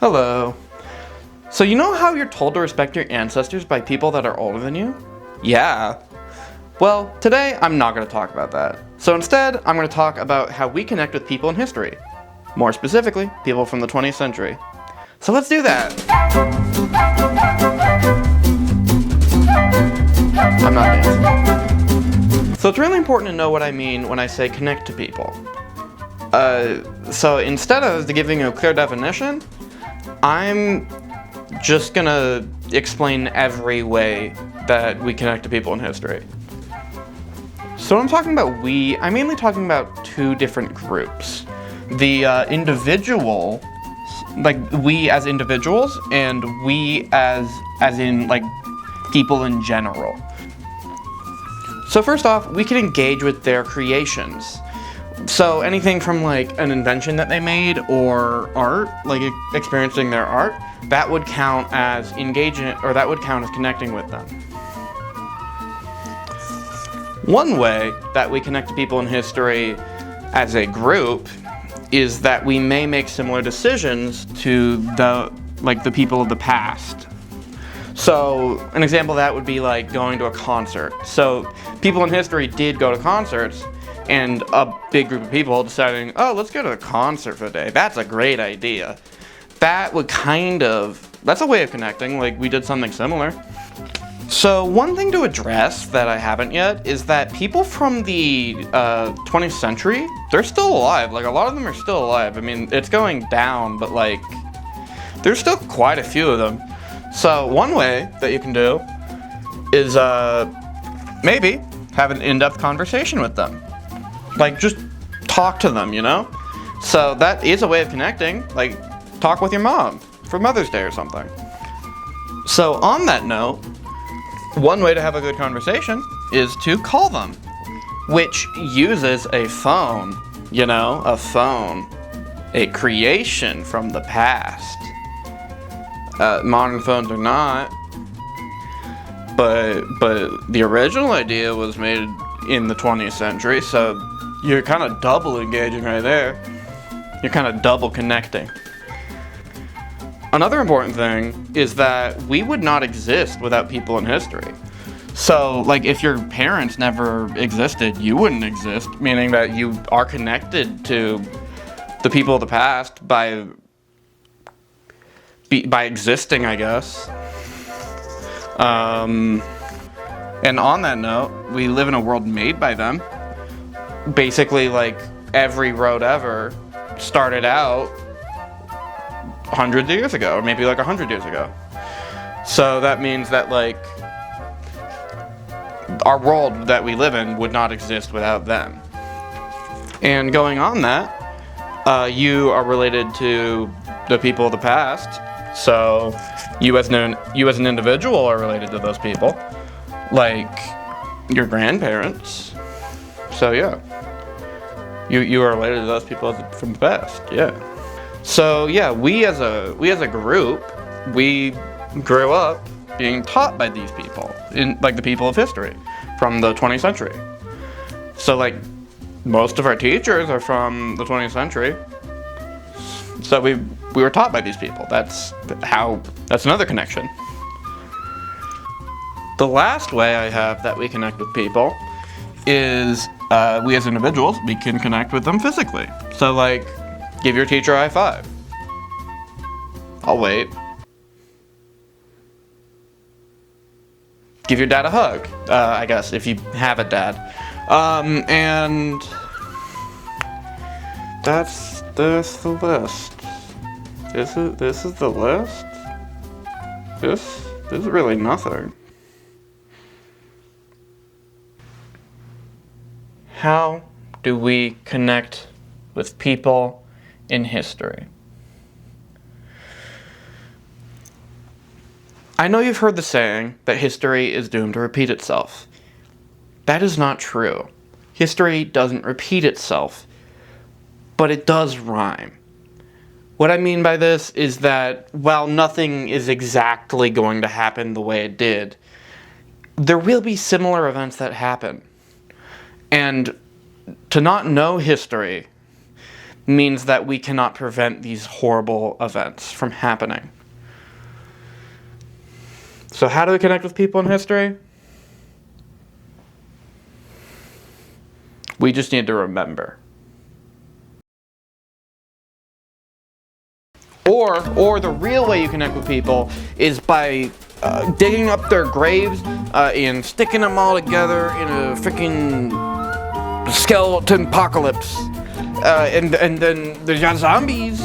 Hello. So you know how you're told to respect your ancestors by people that are older than you? Yeah. Well, today I'm not going to talk about that. So instead, I'm going to talk about how we connect with people in history. More specifically, people from the 20th century. So let's do that. I'm not dancing. So it's really important to know what I mean when I say connect to people. So instead of giving you a clear definition, I'm just gonna explain every way that we connect to people in history. So when I'm talking about we, I'm mainly talking about two different groups. The individual, like we as individuals, and we as in like people in general. So first off, we can engage with their creations. So anything from like an invention that they made or art, like experiencing their art, that would count as engaging, or that would count as connecting with them. One way that we connect to people in history as a group is that we may make similar decisions to the people of the past. So an example of that would be like going to a concert. So people in history did go to concerts, and a big group of people deciding, oh, let's go to a concert for the day. That's a great idea. That would that's a way of connecting, like we did something similar. So one thing to address that I haven't yet is that people from the 20th century, they're still alive. Like a lot of them are still alive. I mean, it's going down, but like there's still quite a few of them. So one way that you can do is maybe have an in-depth conversation with them. Like just talk to them, you know? So that is a way of connecting, like talk with your mom for Mother's Day or something. So on that note, one way to have a good conversation is to call them, which uses a phone, you know, a phone, a creation from the past. Modern phones are not, but the original idea was made in the 20th century, so you're kind of double engaging right there. You're kind of double connecting. Another important thing is that we would not exist without people in history. So, like, if your parents never existed, you wouldn't exist, meaning that you are connected to the people of the past by existing, I guess. And on that note, we live in a world made by them. Basically, like, every road ever started out hundreds of years ago, or maybe like 100 years ago. So that means that, like, our world that we live in would not exist without them. And going on that, you are related to the people of the past. So you as an individual are related to those people, like your grandparents. So yeah, you are related to those people from the past. Yeah. So yeah, we as a group, we grew up being taught by these people, like the people of history from the 20th century. So like most of our teachers are from the 20th century. So we were taught by these people. That's another connection. The last way I have that we connect with people is we as individuals, we can connect with them physically. So like, give your teacher a high five. I'll wait. Give your dad a hug, I guess, if you have a dad. And that's the list. This is the list? This is really nothing. How do we connect with people in history? I know you've heard the saying that history is doomed to repeat itself. That is not true. History doesn't repeat itself, but it does rhyme. What I mean by this is that while nothing is exactly going to happen the way it did, there will be similar events that happen. And to not know history means that we cannot prevent these horrible events from happening. So how do we connect with people in history? We just need to remember. Or the real way you connect with people is by digging up their graves and sticking them all together in a freaking skeleton apocalypse. And then there's zombies.